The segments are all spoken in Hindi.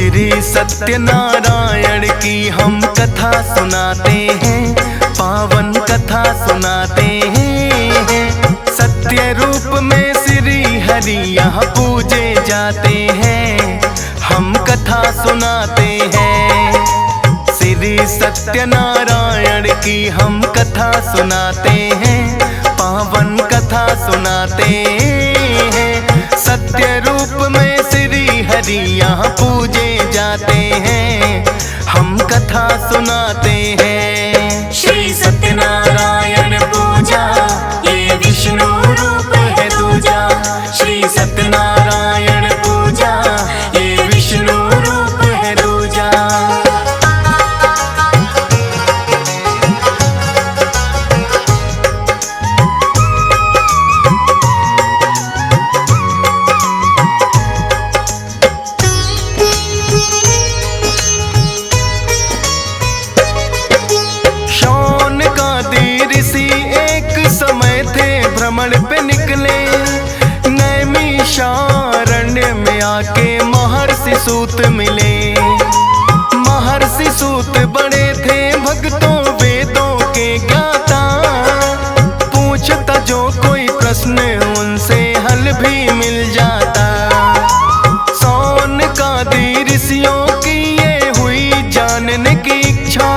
श्री सत्यनारायण की हम कथा सुनाते हैं, पावन कथा सुनाते हैं। सत्य रूप में श्री हरि यहाँ पूजे जाते हैं, हम कथा सुनाते हैं। श्री सत्यनारायण की हम कथा सुनाते हैं, पावन कथा सुनाते हैं। सत्य रूप में श्री हरि यहाँ पूजे जाते हैं, हम कथा सुनाते हैं। श्री सत्यनारायण पूजा ये विष्णु रूप है दूजा। श्री सत्यनारायण पूजा ये विष्णु रूप है दूजा। भ्रमण पे निकले, नैमिषारण्य में आके महर्षि सूत मिले। महर्षि सूत बड़े थे भक्तों वेदों के ज्ञाता, पूछता जो कोई प्रश्न उनसे हल भी मिल जाता। सौनकादि ऋषियों की ये हुई जानने की इच्छा,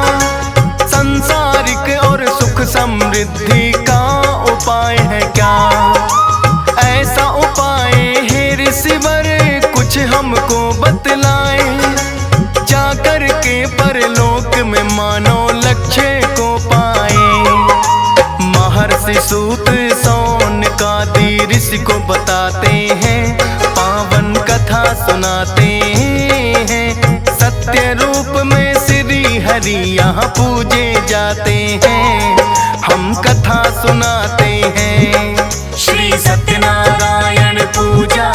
संसारिक और सुख समृद्धि का उपाय है क्या। ऐसा उपाय है ऋषिवर कुछ हमको बतलाए, जाकर के परलोक में मानो लक्ष्य को पाए। महर्षि सूत सौनकादि ऋषि को बताते हैं, पावन कथा सुनाते हैं। सत्य रूप में श्री हरि यहाँ पूजे जाते हैं, हम कथा सुनाते हैं। श्री सत्यनारायण पूजा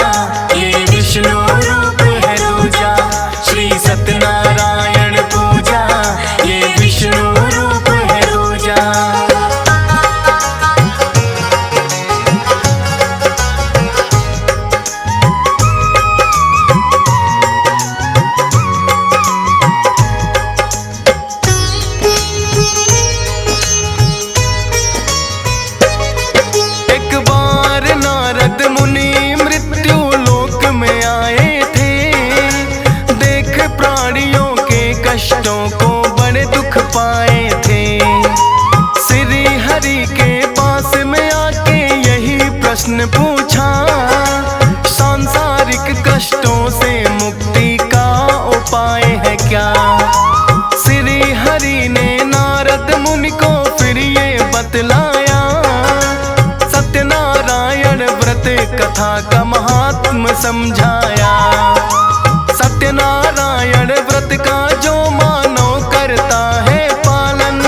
ये विष्णु रूप है दूजा। श्री सत्यनारायण पूजा ये विष्णु रूप है दूजा। कष्टों को बड़े दुख पाए थे, श्री हरि के पास में आके यही प्रश्न पूछा, सांसारिक कष्टों से मुक्ति का उपाय है क्या। श्री हरि ने नारद मुनि को फिर ये बतलाया, सत्यनारायण व्रत कथा का महात्म समझाया। सत्यनारायण व्रत का जो मानो करता है पालन,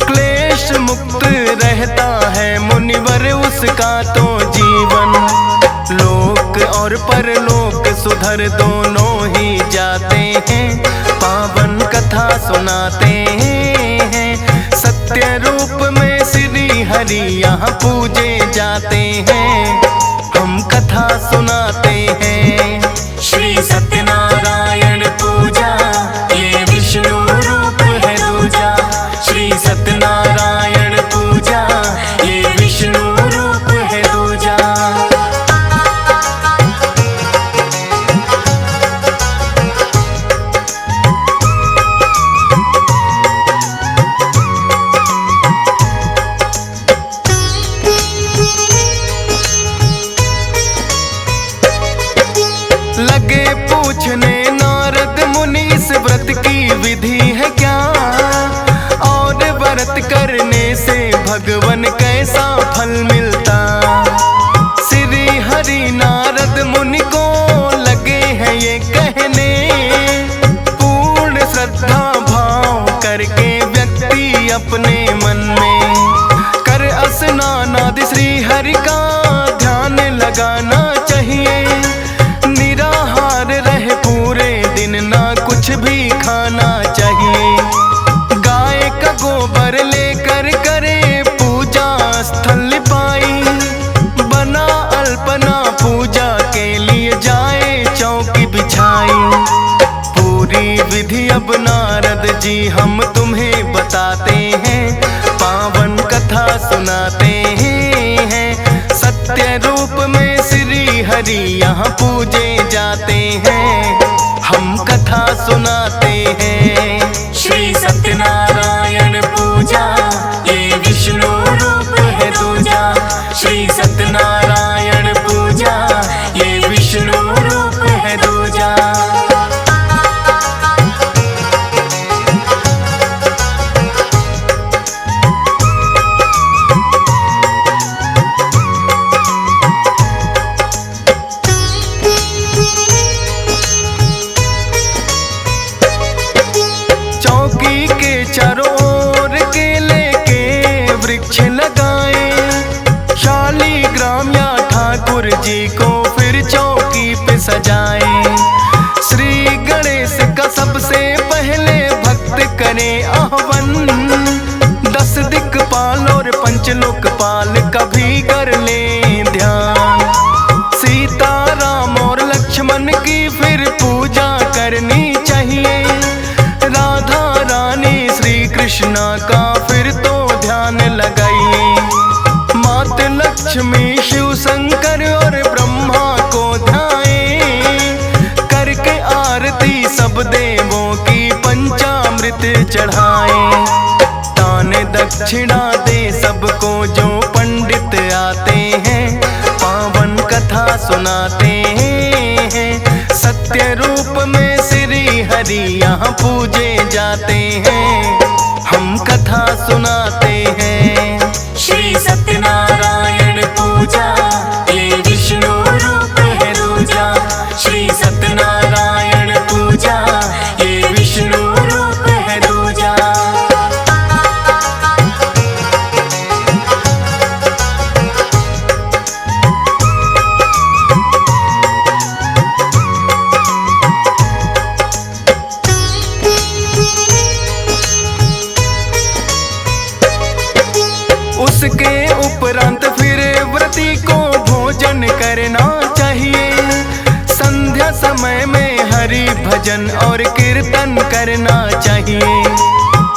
क्लेश मुक्त रहता है मुनिवर उसका तो जीवन। लोक और परलोक सुधर दोनों ही जाते हैं, पावन कथा सुनाते हैं। सत्य रूप में श्री हरि यहाँ पूजे जाते हैं, हम कथा सुनाते हैं। श्री सत्यनारायण पूजा ये विष्णु रूप है दूजा। श्री सत्यनारायण पूजा ये विष्णु रूप है दूजा। लगे पूछने नारद मुनि इस व्रत की विधि है क्या, और व्रत करने से भगवन कैसा फल मिलता। श्री हरि नारद मुनि को लगे हैं ये कहने, पूर्ण श्रद्धा भाव करके व्यक्ति अपने मन में कर स्नान आदि श्री हरि का ध्यान लगाना चाहिए। निराहार रहे पूरे दिन, ना कुछ भी खाना चाहिए। गाय का गोबर लेकर करे पूजा स्थल पाई, बना अल्पना पूजा के लिए जाए चौकी बिछाई। विधि अब नारद जी हम तुम्हें बताते हैं, पावन कथा सुनाते हैं। सत्य रूप में श्री हरि यहाँ पूजे जाते हैं, हम कथा सुनाते हैं। श्री सत्यनारायण पूजा ये विष्णु रूप है दूजा। श्री सत्यनारायण पूजा ये विष्णु रूप है दूजा। चौकी के चारों ओर केले के वृक्ष लगाए, शालीग्राम या ठाकुर जी को फिर चौकी पे सजाए। श्री गणेश का सबसे पहले भक्त करे आह्वान, 10 दिक्पाल और पंचलोकपाल का भी कर ले ध्यान। सीता राम और लक्ष्मण की फिर पूजा करनी चाहिए, राधा रानी श्री कृष्णा का फिर तो ध्यान लगाइए। मात लक्ष्मी शिव शंकर और ब्रह्मा को ध्याए, करके आरती सब देवों की पंचामृत चढ़ाए। दान दक्षिणा दे सबको जो पंडित आते हैं, पावन कथा सुनाते हैं। सत्य रूप में श्री हरि यहाँ पूजे जाते हैं, हम कथा सुनाते हैं। श्री सत्यनारायण पूजा ये विष्णु रूप है दूजा। श्री सत्यनारायण पूजा ये विष्णु रूप है दूजा। उसके उपरांत फिर व्रती को भोजन करना चाहिए। संध्या समय में हरि भजन और कीर्तन करना चाहिए।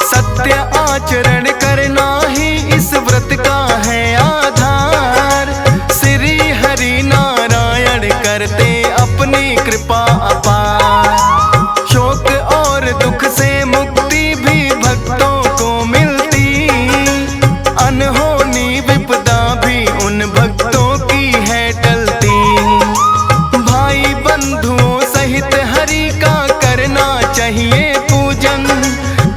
सत्य आचरण करना ही इस व्रत का है आधार। श्री हरि नारायण करते अपनी कृपा अपार। शोक और दुख से मुक्ति भी भक्तों को मिलती, अनहोनी विपदा भी उन भक्तों की है टलती। भाई बंधुओं सहित हरि का करना चाहिए पूजन,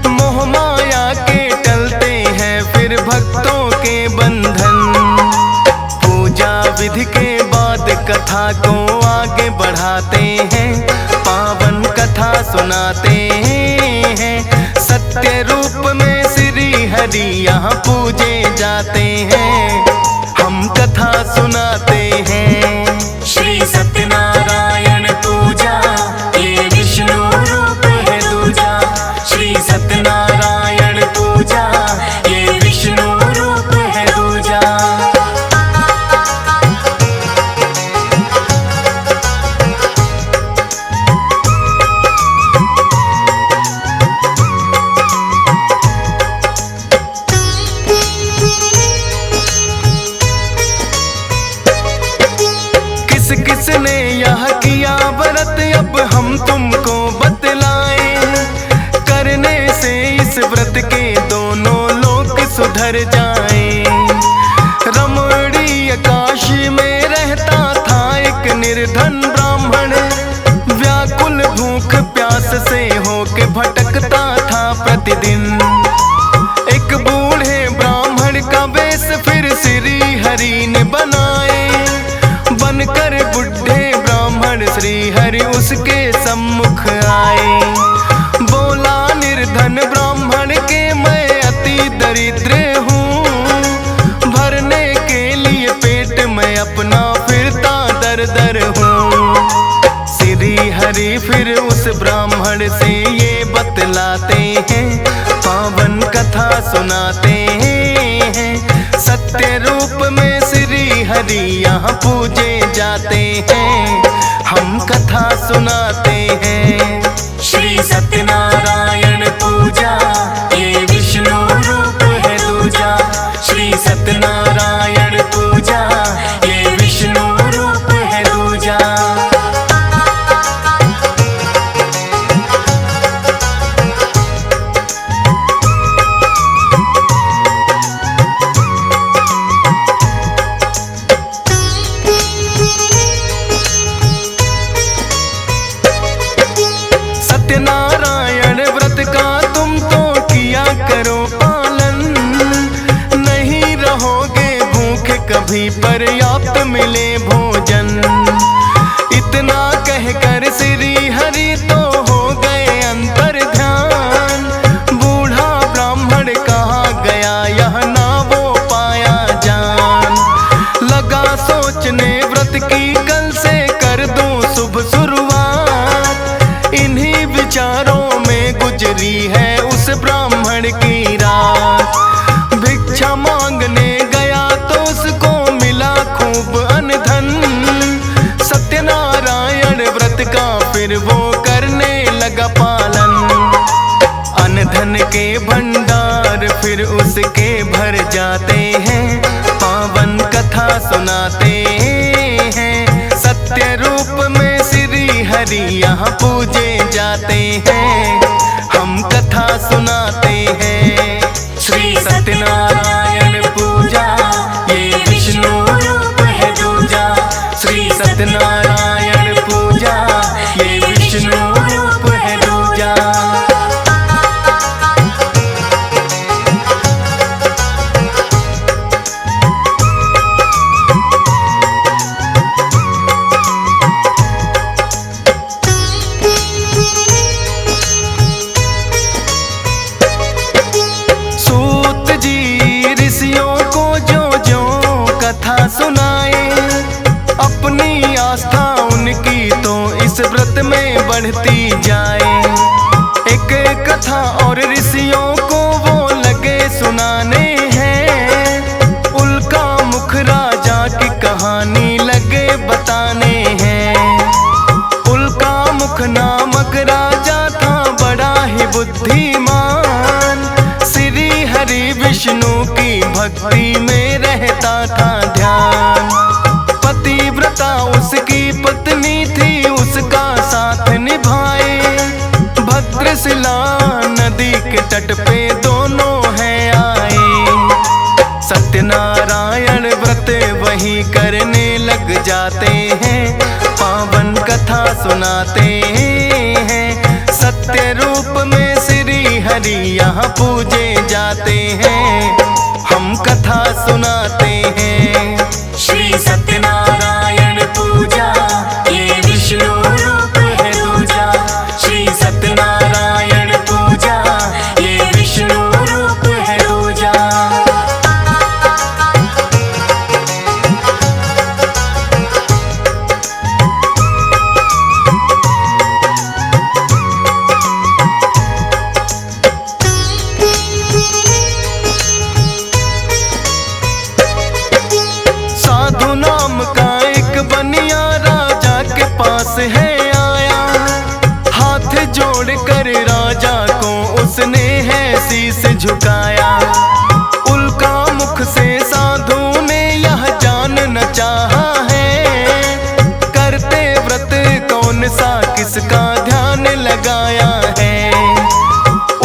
मोह माया के टलते हैं फिर भक्तों के बंधन। पूजा विधि के बाद कथा को आगे बढ़ाते हैं, पावन कथा सुनाते हैं। सत्य रूप में श्री हरि यहाँ पूजे जाते हैं, हम कथा सुनाते हैं। श्री सत्यनारायण पूजा ये विष्णु रूप है दूजा। श्री सत्यनारायण पूजा ये विष्णु रूप है दूजा। किस किसने यह किया व्रत अब हम तुमको बतलाएं। करने से इस व्रत के दोनों लोक सुधर जाएं। रमणीय काशी में रहता था एक निर्धन ब्राह्मण, व्याकुल भूख प्यास से होके भटकता था प्रतिदिन। एक बूढ़े ब्राह्मण का वेश फिर श्री हरि ने बनाए, बनकर बुढ़े ब्राह्मण श्री हरि उसके सम्मुख आए। बोला निर्धन ब्राह्मण के मैं अति दरिद्र हूँ, भरने के लिए पेट में अपना फिरता दर दर हूँ। श्री हरि फिर उस ब्राह्मण से ये बतलाते हैं, पावन कथा सुनाते हैं। सत्य रूप में श्री हरि यहाँ पूजे जाते हैं, हम कथा सुनाते हैं। श्री सत्य सत्यनारायण व्रत का तुम तो किया करो पालन, नहीं रहोगे भूखे कभी पर्याप्त मिले भोजन। इतना कहकर श्री हरि तो हो गए अंतर ध्यान, बूढ़ा ब्राह्मण कहा गया यह ना वो पाया जान। लगा सोचने व्रत की कल से कर दूं शुभ शुरुआत, इन्हीं विचारों में गुजरी है उस ब्राह्मण की रात। भिक्षा मांगने गया तो उसको मिला खूब अनधन, सत्यनारायण व्रत का फिर वो करने लगा पालन। अनधन के भंडार फिर उसके भर जाते हैं, पावन कथा सुनाते हैं। सत्य रूप में श्री हरि यहाँ पूजे जाते हैं, हम कथा सुनाते हैं। श्री सत्यनारायण पूजा ये विष्णु रूप है दूजा, श्री सत्यनारायण पूजा ये विष्णु रूप है दूजा। सूत जी ऋषियों को जो जो कथा सुनाए, अपनी आस्था उनकी तो इस व्रत में बढ़ती जाए। एक कथा और ऋषियों को वो लगे सुनाने हैं, उल्का मुख राजा की कहानी लगे बताने हैं। उल्का मुख नामक राजा था बड़ा ही बुद्धिमान, श्री हरि विष्णु की भक्ति में रहता था ध्यान। पतिव्रता उसकी पत्नी थी, उसका साथ निभाए। भद्रशिला नदी के तट पे दोनों हैं आए। सत्यनारायण व्रत वही करने लग जाते हैं, पावन कथा सुनाते हैं। सत्य रूप में श्री हरि यहाँ पूजे जाते हैं, हम कथा सुनाते हैं। श्री सत्यनारायण पूजा ये विष्णु रूप है दूजा, श्री सत्यनारायण पूजा ये विष्णु रूप है दूजा। साधु नाम का एक बनिया राजा के पास है आया, हाथ जोड़ कर राजा को उसने है शीस झुकाया। उल्का मुख से साधु ने यह जानना चाहा है, करते व्रत कौन सा किसका ध्यान लगाया है।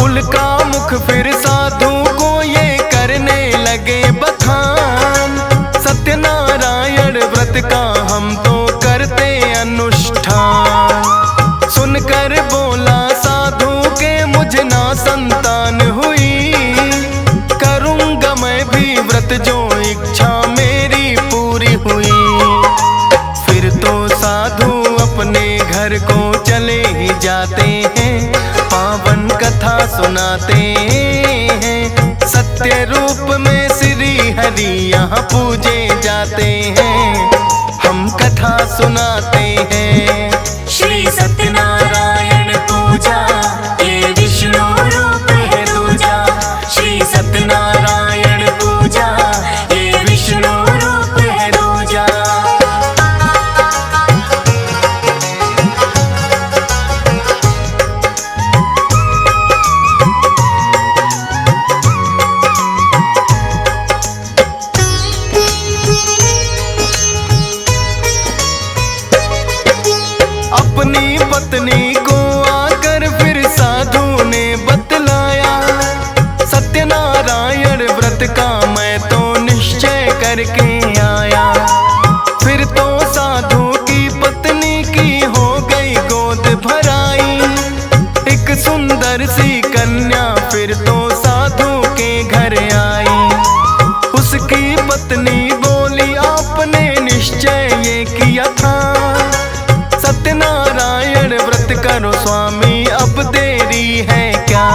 उल्का मुख फिर साधु को ये करने लगे बखान, सत्यनारायण व्रत का हम तो करते अनुष्ठान। सुनकर बोला साधु के मुझे ना संतान हुई, करूँगा मैं भी व्रत जो इच्छा मेरी पूरी हुई। फिर तो साधु अपने घर को चले ही जाते हैं, पावन कथा सुनाते हैं। सत्य रूप में श्री हरि यहाँ पूजे जाते हैं, हम कथा सुनाते हैं। श्री सत्यनारायण पूजा ये विष्णु रूप है दूजा, श्री सत्यनारायण पूजा ये विष्णु रूप है दूजा। सुंदर सी कन्या फिर तो साधु के घर आई। उसकी पत्नी बोली आपने निश्चय ये किया था, सत्यनारायण व्रत करो स्वामी अब देरी है क्या।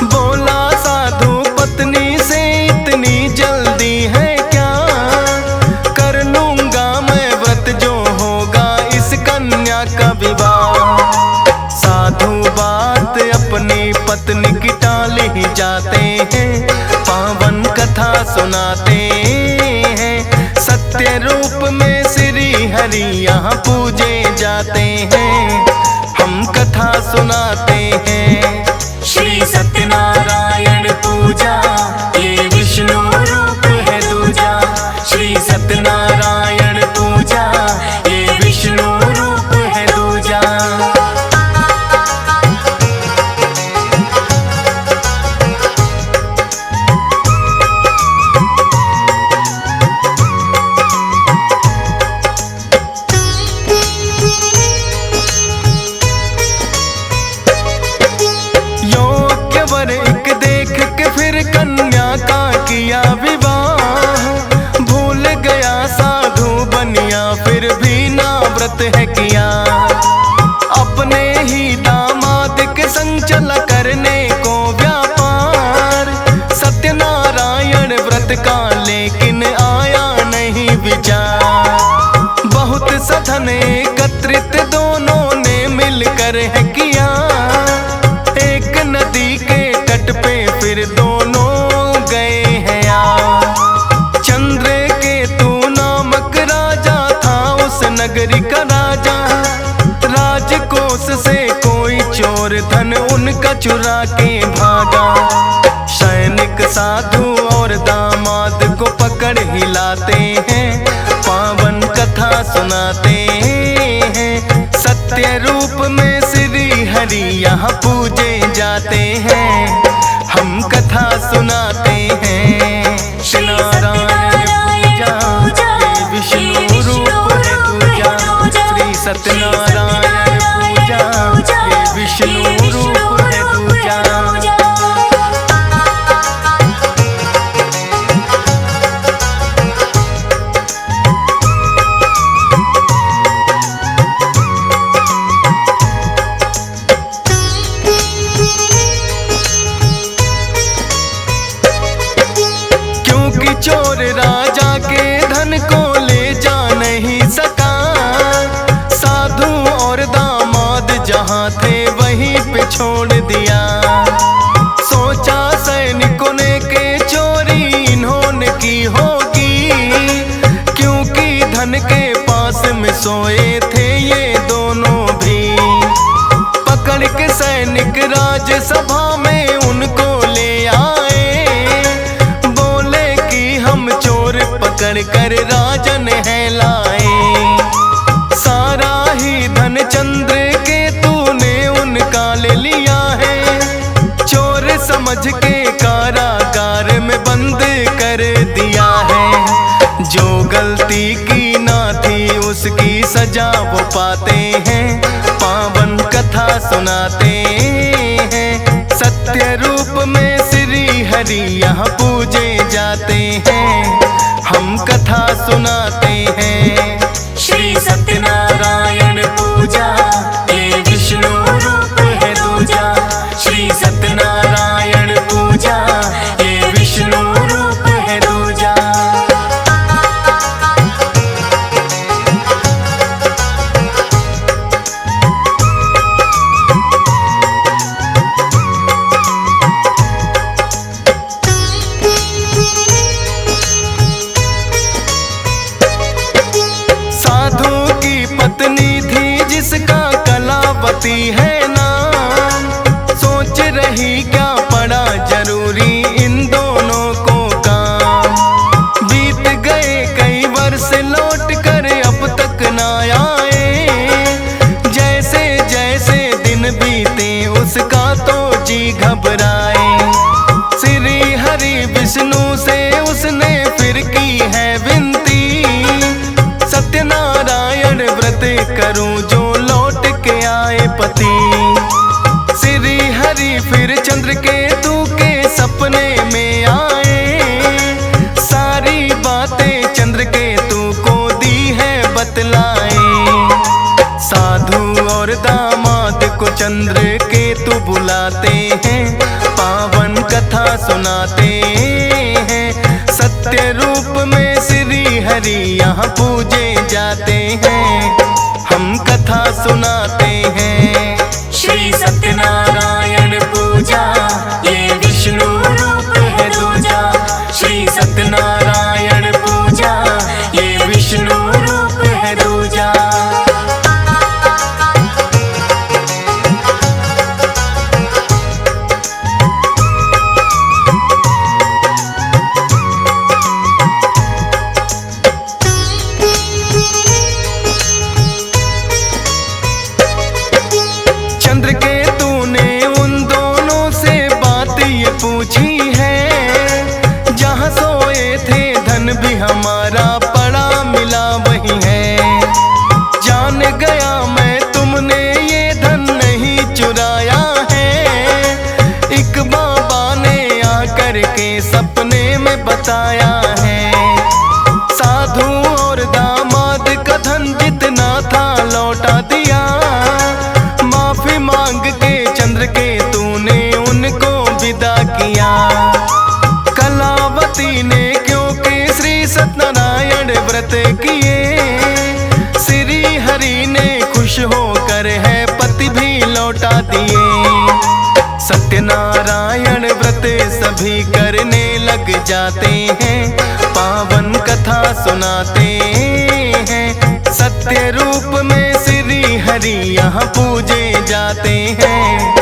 बोला साधु पत्नी से इतनी जल्दी है क्या, कर लूंगा मैं व्रत जो होगा इस कन्या का विवाह। साधु बात अपनी पत्नी की टाल ही जाते हैं, पावन कथा सुनाते हैं। सत्य रूप में श्री हरि यहाँ पूजे जाते हैं, हम कथा सुनाते हैं। श्री सत्यनारायण पूजा ये विष्णु रूप है दूजा। श्री सत्यनारायण पूजा ये विष्णु रूप है दूजा। योग्य वर एक देख के फिर कन्या का किया विवाह। भूल गया साधु बनिया फिर भी ना व्रत है किया। अपने ही दामाद के संग चला करने को व्यापार। सत्यनारायण व्रत का लेकिन आया नहीं विचार। बहुत सधन एकत्रित दोनों ने मिलकर है किया। एक नदी के तट पे फिर दोनों गए हैं आ। चंद्रकेतु नामक राजा था उस नगरी का राजा। राजकोष से कोई चोर धन उनका चुरा के भागा। सैनिक साधु और दामाद को पकड़ हिलाते हैं, पावन कथा सुनाते हैं। सत्य रूप में श्री हरि यहाँ पूजे जाते हैं, हम कथा सुनाते हैं। श्री नारायण पूजा ये विष्णु रूप है दूजा। श्री सत्यनारायण पूजा ये विष्णु रूप है दूजा। क्योंकि चोर राजा के धन को ले जा नहीं सका। साधु और दामाद जहाँ थे वहीं पे छोड़ दिया। सोचा सैनिकों ने के चोरी इन्होंने की होगी, क्योंकि धन के पास में सोए थे ये दोनों भी। पकड़ के सैनिक राजसभा में उनको ले आए। बोले कि हम चोर पकड़ कर राजन है लाए। सारा ही धन चंद्रकेतु ने उनका ले लिया है। चोर समझ के कारागार में बंद कर दिया है। जो गलती की ना थी उसकी सजा वो पाते हैं, पावन कथा सुनाते हैं। सत्य रूप में श्री हरि यहाँ पूजे जाते हैं, हम कथा सुनाते हैं। श्री सत्यनारायण पूजा ये विष्णु रूप है दूजा। श्री सत्यनारायण पूजा ये विष्णु रूप है दूजा। साधु की पत्नी थी जिसका कलावती है नाम। सोच रही क्या पड़ा जरूरी इन दोनों को काम। बीत गए कई वर्ष लौट कर अब तक ना आए। जैसे जैसे दिन बीते उसका तो जी घबराए। श्री हरि विष्णु से उसने फिर की है विनती। सत्यनारायण व्रत करूं जो लौट के आए पति। श्री हरि चंद्र केतु बुलाते हैं, पावन कथा सुनाते हैं। सत्य रूप में श्री हरि यहाँ पूजे जाते हैं, हम कथा सुनाते हैं। श्री सत्यनारायण पूजा ये विष्णु रूप है दूजा। श्री सत्यनारायण पूजा ये विष्णु रूप है दूजा। चंद्र केतु ने उन दोनों से बात ये पूछी है, जहाँ सोए थे धन भी हमारा पड़ा मिला वही है। जान गया मैं तुमने ये धन नहीं चुराया है, एक बाबा ने आकर के सपने में बताया है। साधु और दामाद का धन जितना था लौटा दिया, माफी मांग के चंद्र केतु ने उनको विदा किया। कलावती ने क्योंकि श्री सत्यनारायण व्रत किए, श्री हरि ने खुश होकर है पति भी लौटा दिए। सत्यनारायण व्रत सभी करने लग जाते हैं, पावन कथा सुनाते हैं। सत्य रूप में श्री हरि यहाँ पूजे जाते हैं,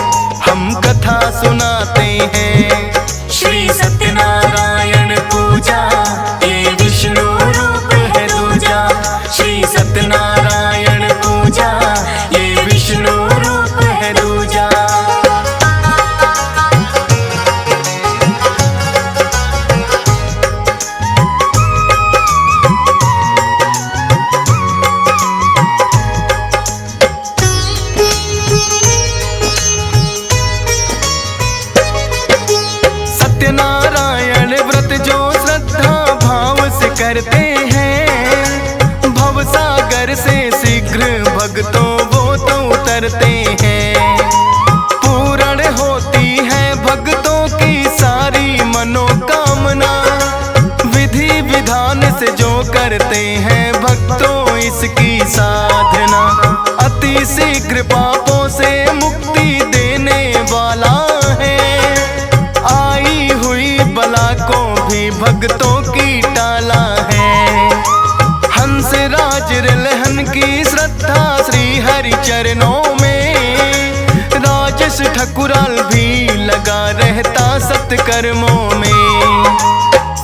हम कथा सुनाते हैं। श्री सत्यनारायण पूजा ये विष्णु रूप है दूजा। श्री सत्यनारायण पूजा ये विष्णु रूप है दूजा। सत्यनारायण व्रत जो श्रद्धा भाव से करते हैं, भवसागर से शीघ्र भक्तों वो तो उतरते हैं। पूर्ण होती है भक्तों की सारी मनोकामना, विधि विधान से जो करते हैं भक्तों इसकी साधना। अति शीघ्र पापों से मुक्ति देने वाला है, आई हुई बला को भी भक्तों की टाला है। हंस राज रिलहन की श्रद्धा श्री हरि चरणों में, राजेश ठकुराल भी लगा रहता सत्कर्मों में।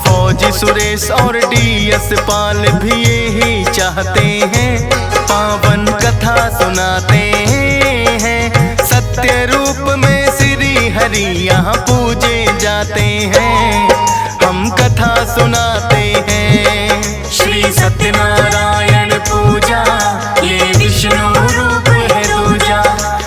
फौजी सुरेश और DS पाल भी यही चाहते हैं, पावन कथा सुनाते हैं। सत्य रूप में श्री हरि यहाँ पूजे जाते हैं, हम कथा सुनाते